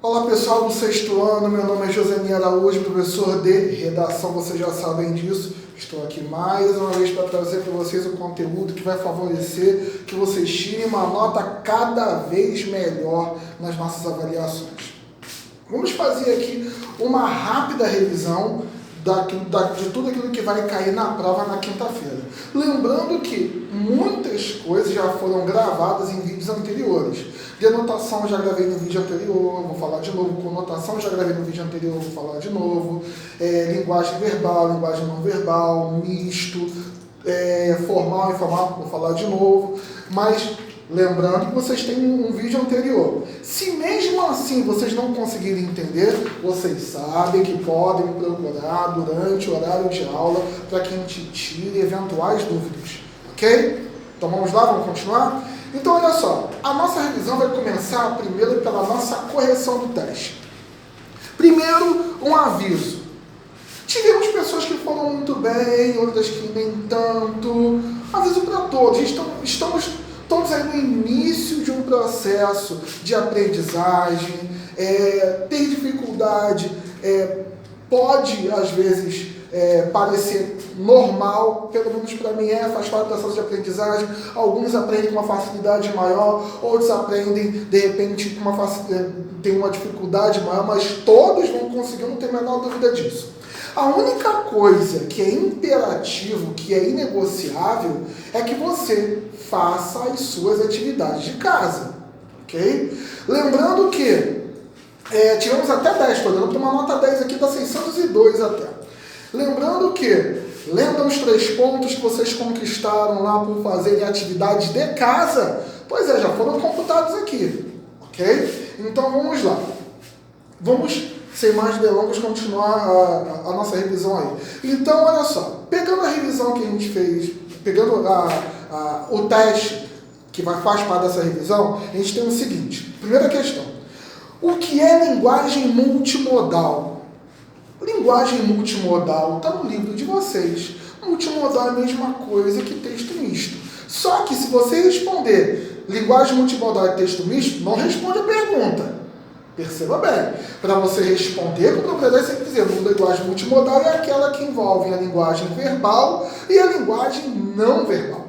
Olá pessoal do sexto ano, meu nome é Josemi Araújo, professor de redação, vocês já sabem disso. Estou aqui mais uma vez para trazer para vocês um conteúdo que vai favorecer que vocês tirem uma nota cada vez melhor nas nossas avaliações. Vamos fazer aqui uma rápida revisão de tudo aquilo que vai cair na prova na quinta-feira. Lembrando que muitas coisas já foram gravadas em vídeos anteriores. Denotação eu já gravei no vídeo anterior, vou falar de novo. Conotação eu já gravei no vídeo anterior, vou falar de novo. Linguagem verbal, linguagem não verbal, misto, formal e informal, vou falar de novo. Mas lembrando que vocês têm um vídeo anterior. Se mesmo assim vocês não conseguirem entender, vocês sabem que podem me procurar durante o horário de aula para que a gente tire eventuais dúvidas. Ok? Então vamos lá, vamos continuar? Então olha só, a nossa revisão vai começar primeiro pela nossa correção do teste. Primeiro, um aviso. Tivemos pessoas que foram muito bem, outras que nem tanto. Aviso para todos, estamos todos aí no início de um processo de aprendizagem, ter dificuldade pode, às vezes, parecer normal, pelo menos para mim faz parte do processo de aprendizagem. Alguns aprendem com uma facilidade maior, outros aprendem, de repente, tem uma dificuldade maior, mas todos vão conseguir, não ter a menor dúvida disso. A única coisa que é imperativo, que é inegociável, é que você faça as suas atividades de casa, ok? Lembrando que tivemos até 10, estou dando para uma nota 10 aqui, dá 602 até. Lembrando que, lembram os 3 pontos que vocês conquistaram lá por fazerem atividades de casa? Pois já foram computados aqui, ok? Então vamos lá. Vamos, sem mais delongas, continuar a nossa revisão aí. Então, olha só, pegando a revisão que a gente fez, pegando o teste que faz parte dessa revisão, a gente tem o seguinte. Primeira questão. O que é linguagem multimodal? Linguagem multimodal está no livro de vocês. Multimodal é a mesma coisa que texto misto. Só que se você responder linguagem multimodal e texto misto, não responde a pergunta. Perceba bem, para você responder com propriedade, você tem que dizer, a linguagem multimodal é aquela que envolve a linguagem verbal e a linguagem não verbal.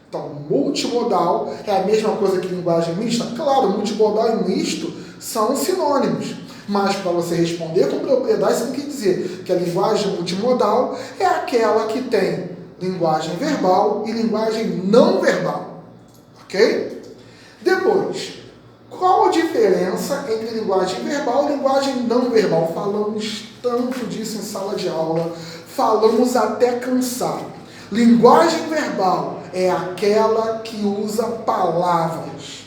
Então, multimodal é a mesma coisa que linguagem mista? Claro, multimodal e misto são sinônimos, mas para você responder com propriedade, você tem que dizer que a linguagem multimodal é aquela que tem linguagem verbal e linguagem não verbal. Ok? Depois, qual a diferença entre linguagem verbal e linguagem não verbal? Falamos tanto disso em sala de aula, falamos até cansar. Linguagem verbal é aquela que usa palavras.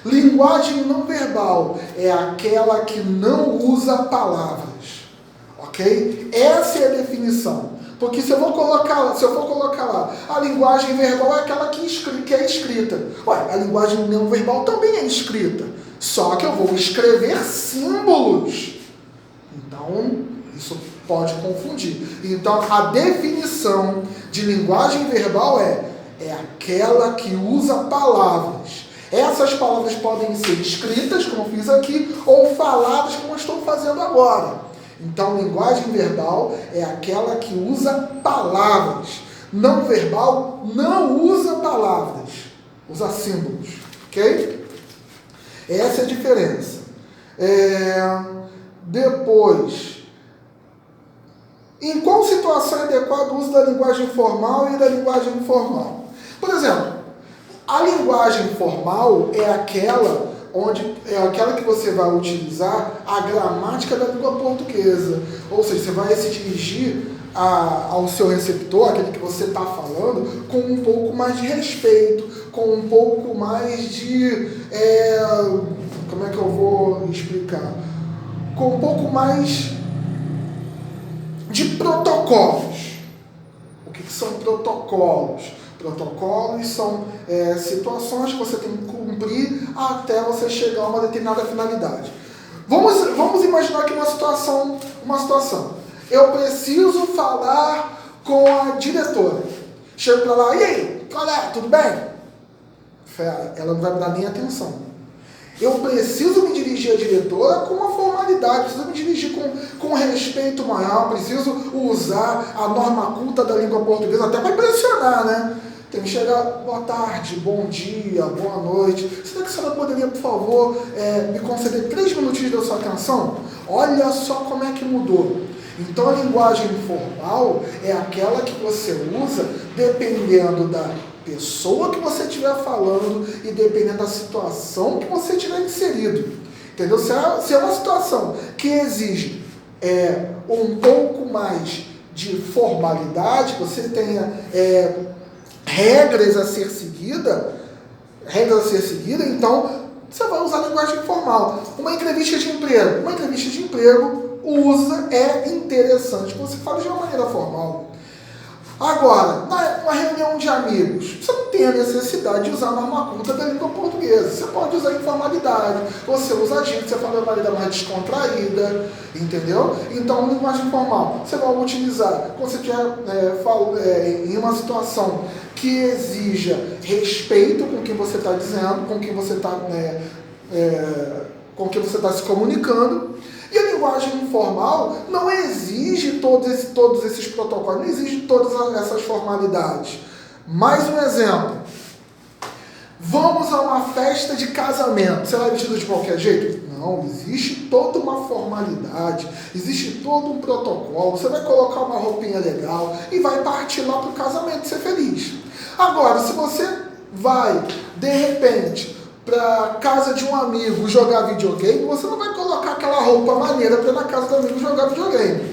Linguagem não verbal é aquela que não usa palavras. Ok? Essa é a definição. Porque se eu for colocar lá, a linguagem verbal é aquela que é escrita. Ué, a linguagem não verbal também é escrita. Só que eu vou escrever símbolos. Então, isso pode confundir. Então, a definição de linguagem verbal é aquela que usa palavras. Essas palavras podem ser escritas, como eu fiz aqui, ou faladas, como eu estou fazendo agora. Então, linguagem verbal é aquela que usa palavras. Não verbal não usa palavras, usa símbolos, ok? Essa é a diferença. Depois, em qual situação é adequado o uso da linguagem formal e da linguagem informal? Por exemplo, a linguagem formal é aquela que você vai utilizar a gramática da língua portuguesa. Ou seja, você vai se dirigir ao seu receptor, aquele que você está falando, com um pouco mais de respeito, com um pouco mais de... como é que eu vou explicar? Com um pouco mais de protocolos. O que são protocolos? Protocolos são situações que você tem que cumprir até você chegar a uma determinada finalidade. Vamos imaginar aqui uma situação. Eu preciso falar com a diretora. Chego para lá, e aí, qual é? Tudo bem? Ela não vai me dar nem atenção. Eu preciso me dirigir a diretora com uma formalidade, preciso me dirigir com respeito maior, preciso usar a norma culta da língua portuguesa, até para impressionar, né? Tem que chegar, boa tarde, bom dia, boa noite. Será que a senhora poderia, por favor, me conceder 3 minutinhos da sua atenção? Olha só como é que mudou. Então a linguagem informal é aquela que você usa dependendo da pessoa que você estiver falando e dependendo da situação que você estiver inserido. Entendeu? Se é uma situação que exige um pouco mais de formalidade, você tenha regras a ser seguida, então você vai usar a linguagem informal. Uma entrevista de emprego é interessante que você fale de uma maneira formal. Agora, numa reunião de amigos, você não tem a necessidade de usar a norma culta da língua portuguesa. Você pode usar informalidade, você usa a gente, você fala de uma maneira mais descontraída, entendeu? Então, linguagem informal, você vai utilizar quando você estiver em uma situação que exija respeito com quem você está dizendo, com quem você está se comunicando. E a linguagem informal não exige todos esses protocolos, não exige todas essas formalidades. Mais um exemplo. Vamos a uma festa de casamento. Você vai vestido de qualquer jeito? Não, existe toda uma formalidade, existe todo um protocolo. Você vai colocar uma roupinha legal e vai partir lá para o casamento ser feliz. Agora, se você vai, de repente, para casa de um amigo jogar videogame, você não vai colocar aquela roupa maneira para ir na casa do amigo jogar videogame.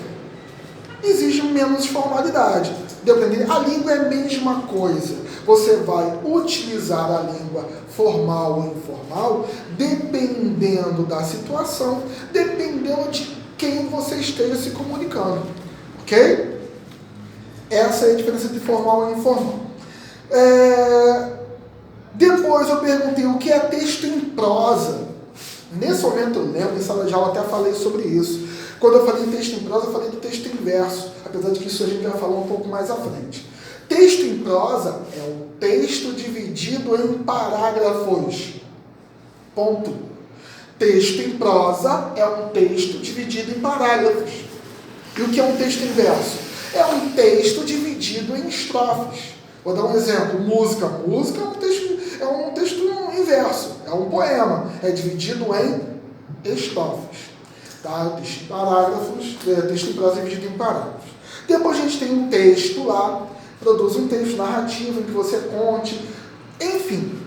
Exige menos formalidade. Dependendo, a língua é a mesma coisa. Você vai utilizar a língua formal ou informal dependendo da situação, dependendo de quem você esteja se comunicando. Ok? Essa é a diferença entre formal e informal. Depois eu perguntei o que é texto em prosa. Nesse momento eu lembro, em sala de aula até falei sobre isso. Quando eu falei em texto em prosa, eu falei do texto em verso, apesar de que isso a gente vai falar um pouco mais à frente. Texto em prosa é um texto dividido em parágrafos. Ponto. Texto em prosa é um texto dividido em parágrafos. E o que é um texto em verso? É um texto dividido em estrofes. Vou dar um exemplo. Música. Música é um texto em verso. É um poema. É dividido em estrofes. Tá? Texto em parágrafos. Texto em prosa é dividido em parágrafos. Depois a gente tem um texto lá. Produz um texto narrativo em que você conte. Enfim.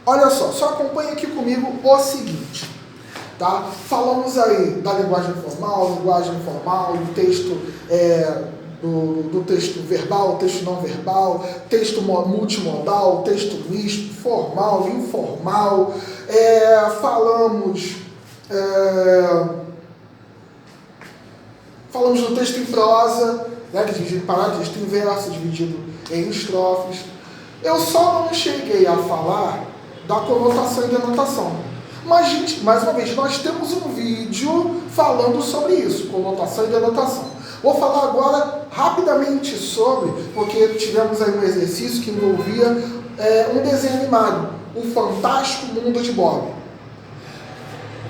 Olha só acompanha aqui comigo o seguinte. Tá? Falamos aí da linguagem formal, linguagem informal, do texto... Do texto verbal, texto não verbal, texto multimodal, texto misto, formal, informal. Falamos do texto em prosa, né, que é dividido em parágrafos, texto em verso, dividido em estrofes. Eu só não cheguei a falar da conotação e denotação. Mas, gente, mais uma vez, nós temos um vídeo falando sobre isso, conotação e denotação. Vou falar agora rapidamente sobre, porque tivemos aí um exercício que envolvia um desenho animado, O Fantástico Mundo de Bob.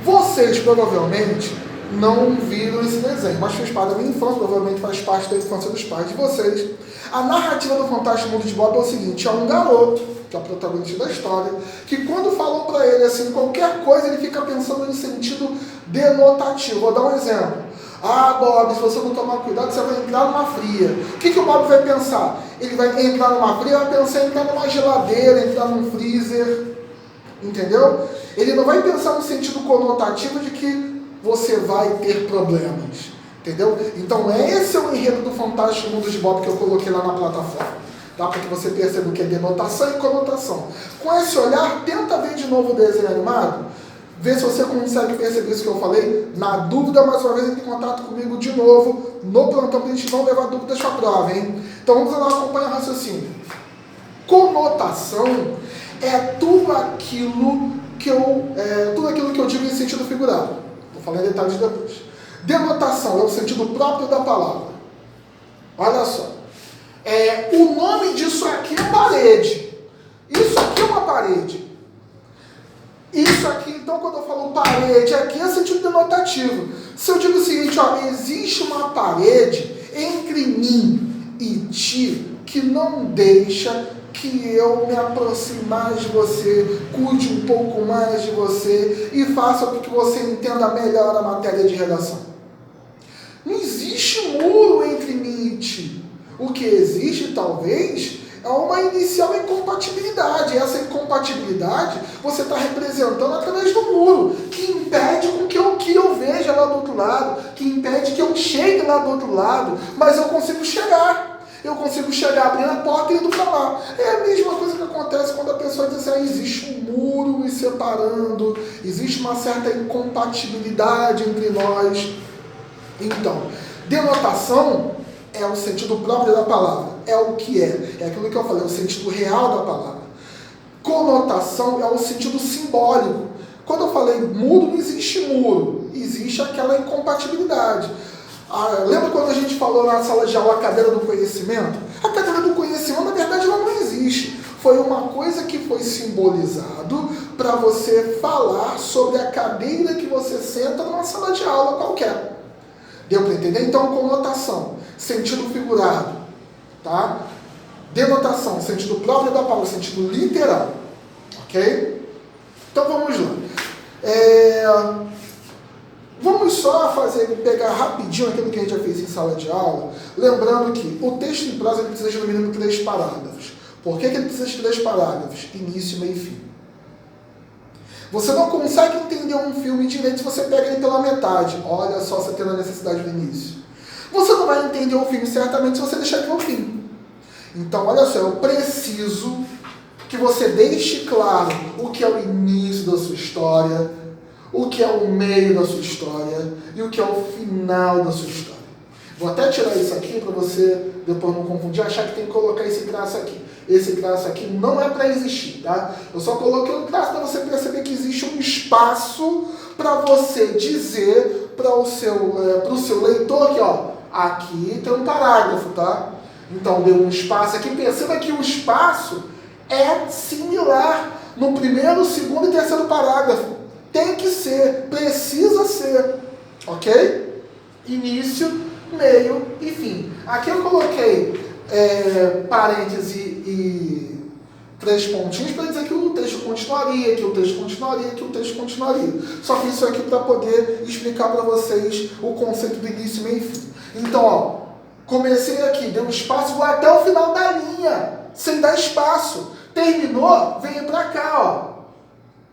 Vocês provavelmente não viram esse desenho, mas fez parte da minha infância, provavelmente faz parte da infância dos pais de vocês. A narrativa do Fantástico Mundo de Bob é o seguinte: é um garoto, que é o protagonista da história, que quando falam para ele assim, qualquer coisa, ele fica pensando em sentido denotativo. Vou dar um exemplo. Bob, se você não tomar cuidado, você vai entrar numa fria. O que o Bob vai pensar? Ele vai entrar numa fria, vai pensar em entrar numa geladeira, entrar num freezer. Entendeu? Ele não vai pensar no sentido conotativo de que você vai ter problemas. Entendeu? Então, esse é o enredo do Fantástico Mundo de Bob que eu coloquei lá na plataforma. Tá? Para que você perceba o que é denotação e conotação. Com esse olhar, tenta ver de novo o desenho animado. Vê se você consegue perceber isso que eu falei. Na dúvida, mais uma vez, entre em contato comigo de novo no plantão, para a gente não levar dúvidas para a prova, hein? Então vamos lá acompanhar o raciocínio. Conotação é tudo aquilo que eu digo em sentido figurado. Vou falar em detalhes depois. Denotação é o sentido próprio da palavra. Olha só. O nome disso aqui é parede. Isso aqui é uma parede. Isso aqui, então, quando eu falo parede, parede aqui é sentido denotativo. Se eu digo o seguinte, ó, existe uma parede entre mim e ti que não deixa que eu me aproxime mais de você, cuide um pouco mais de você e faça com que você entenda melhor a matéria de redação. Não existe muro entre mim e ti. O que existe, talvez, é uma inicial incompatibilidade. Essa incompatibilidade você está representando através do muro, que impede com que eu veja lá do outro lado, que impede que eu chegue lá do outro lado, mas eu consigo chegar. Eu consigo chegar abrindo a porta e indo para lá. É a mesma coisa que acontece quando a pessoa diz assim, existe um muro me separando, existe uma certa incompatibilidade entre nós. Então, denotação é o sentido próprio da palavra, é o que é aquilo que eu falei, é o sentido real da palavra. Conotação é o sentido simbólico. Quando eu falei muro, não existe muro, existe aquela incompatibilidade. Lembra quando a gente falou na sala de aula a cadeira do conhecimento? A cadeira do conhecimento, na verdade, ela não existe. Foi uma coisa que foi simbolizado para você falar sobre a cadeira que você senta numa sala de aula qualquer. Deu para entender? Então, conotação, sentido figurado, tá? Denotação, sentido próprio da palavra, sentido literal, ok? Então, vamos lá. Vamos só pegar rapidinho aquilo que a gente já fez em sala de aula, lembrando que o texto em prosa ele precisa de no mínimo 3 parágrafos. Por que ele precisa de 3 parágrafos? Início, meio e fim. Você não consegue entender um filme direito se você pega ele pela metade. Olha só, você tendo a necessidade do início. Você não vai entender o filme certamente se você deixar ele no fim. Então, olha só, eu preciso que você deixe claro o que é o início da sua história, o que é o meio da sua história e o que é o final da sua história. Vou até tirar isso aqui para você depois não confundir, achar que tem que colocar esse traço aqui. Esse traço aqui não é para existir, tá? Eu só coloquei o traço para você perceber que existe um espaço para você dizer para o seu leitor que, ó, aqui tem um parágrafo, tá? Então, deu um espaço aqui. Perceba que o espaço é similar no primeiro, segundo e terceiro parágrafo. Tem que ser, precisa ser, ok? Início, meio e fim. Aqui eu coloquei parêntese e 3 pontinhos para dizer que o texto continuaria, que o texto continuaria, que o texto continuaria. Só fiz isso aqui para poder explicar para vocês o conceito do início, meio e fim. Então, ó, comecei aqui, dei um espaço, vou até o final da linha, sem dar espaço. Terminou, venho para cá, ó,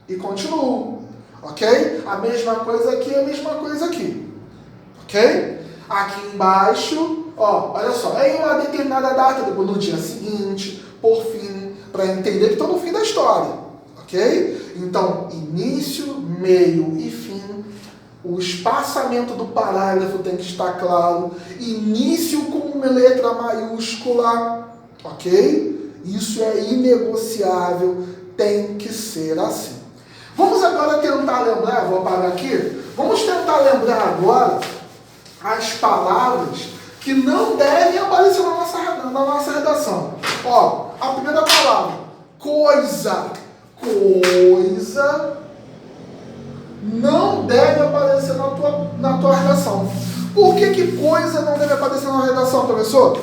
e continuo. Ok? A mesma coisa aqui, a mesma coisa aqui. Ok? Aqui embaixo, ó, olha só, em uma determinada data, depois no dia seguinte, por fim, para entender que estou no fim da história. Ok? Então, início, meio e fim. O espaçamento do parágrafo tem que estar claro. Início com uma letra maiúscula. Ok? Isso é inegociável, tem que ser assim. Vamos agora tentar lembrar, vou apagar aqui, vamos tentar lembrar agora as palavras que não devem aparecer na nossa redação. Ó, a primeira palavra, coisa. Coisa não deve aparecer na tua redação. Por que coisa não deve aparecer na redação, professor?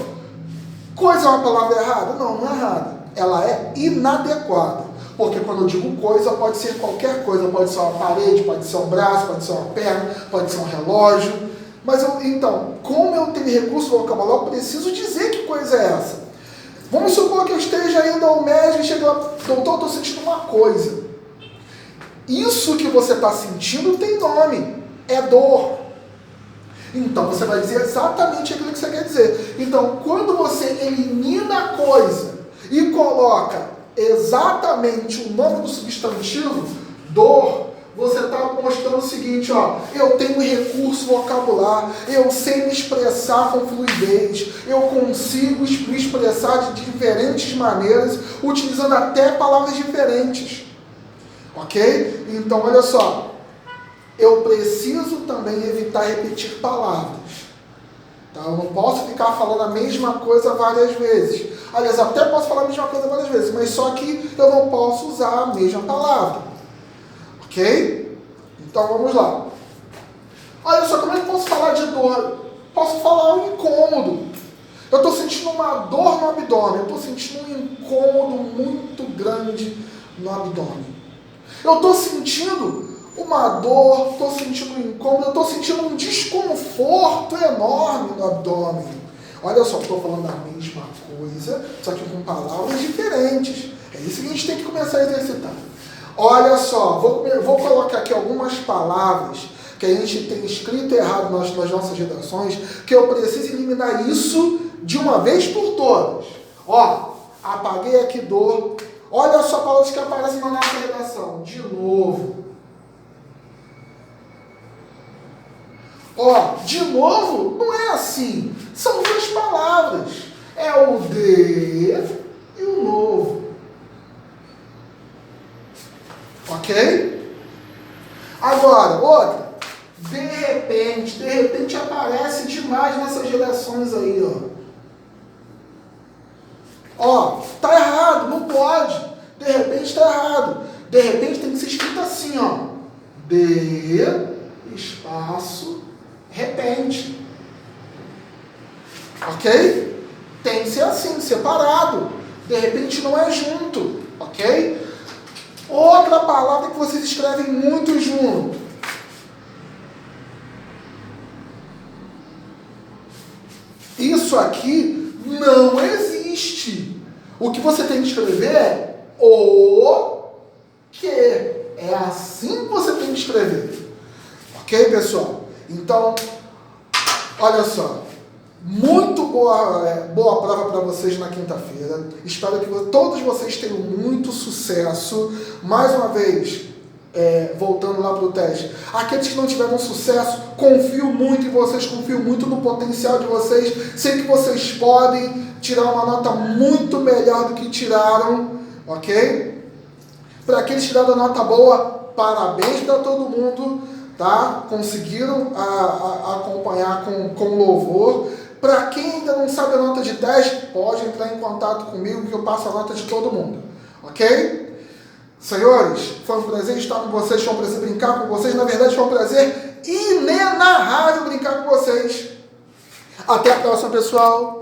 Coisa é uma palavra errada? Não, não é errada. Ela é inadequada. Porque quando eu digo coisa, pode ser qualquer coisa. Pode ser uma parede, pode ser um braço, pode ser uma perna, pode ser um relógio. Mas então, como eu tenho recurso vocabulário, eu preciso dizer que coisa é essa. Vamos supor que eu esteja indo ao médico e chego lá, doutor, eu estou sentindo uma coisa. Isso que você está sentindo tem nome, é dor. Então, você vai dizer exatamente aquilo que você quer dizer. Então, quando você elimina a coisa e coloca exatamente o nome do substantivo, dor, você está mostrando o seguinte, ó, eu tenho recurso vocabular, eu sei me expressar com fluidez, eu consigo me expressar de diferentes maneiras, utilizando até palavras diferentes. Ok? Então, olha só, eu preciso também evitar repetir palavras. Tá? Eu não posso ficar falando a mesma coisa várias vezes. Aliás, até posso falar a mesma coisa várias vezes, mas só que eu não posso usar a mesma palavra. Ok? Então vamos lá. Olha só, como é que eu posso falar de dor? Posso falar um incômodo. Eu estou sentindo uma dor no abdômen, eu estou sentindo um incômodo muito grande no abdômen. Eu estou sentindo uma dor, estou sentindo um incômodo, eu estou sentindo um desconforto enorme no abdômen. Olha só, estou falando a mesma coisa, só que com palavras diferentes. É isso que a gente tem que começar a exercitar. Olha só, vou colocar aqui algumas palavras que a gente tem escrito errado nas nossas redações, que eu preciso eliminar isso de uma vez por todas. Ó, apaguei aqui dor. Olha só palavras que aparecem na nossa redação. De novo. Ó, de novo, não é assim. São duas palavras. É o de e o novo. Ok? Agora, outra. De repente aparece demais nessas redações aí, ó. Ó, tá errado, não pode. De repente tá errado. De repente tem que ser escrito assim, ó. De espaço repente. Ok? Tem que ser assim, separado. De repente não é junto. Ok? Outra palavra que vocês escrevem muito junto. Isso aqui não existe. O que você tem que escrever é o que. É assim que você tem que escrever. Ok, pessoal? Então, olha só. Muito boa prova para vocês na quinta-feira. Espero que todos vocês tenham muito sucesso. Mais uma vez, voltando lá para o teste. Aqueles que não tiveram sucesso, confio muito em vocês, confio muito no potencial de vocês. Sei que vocês podem tirar uma nota muito melhor do que tiraram, ok? Para aqueles que tiraram nota boa, parabéns para todo mundo, tá? Conseguiram acompanhar com louvor. Para quem ainda não sabe a nota de teste, pode entrar em contato comigo que eu passo a nota de todo mundo, ok? Senhores, foi um prazer estar com vocês, foi um prazer brincar com vocês. Na verdade, foi um prazer inenarrável brincar com vocês. Até a próxima, pessoal.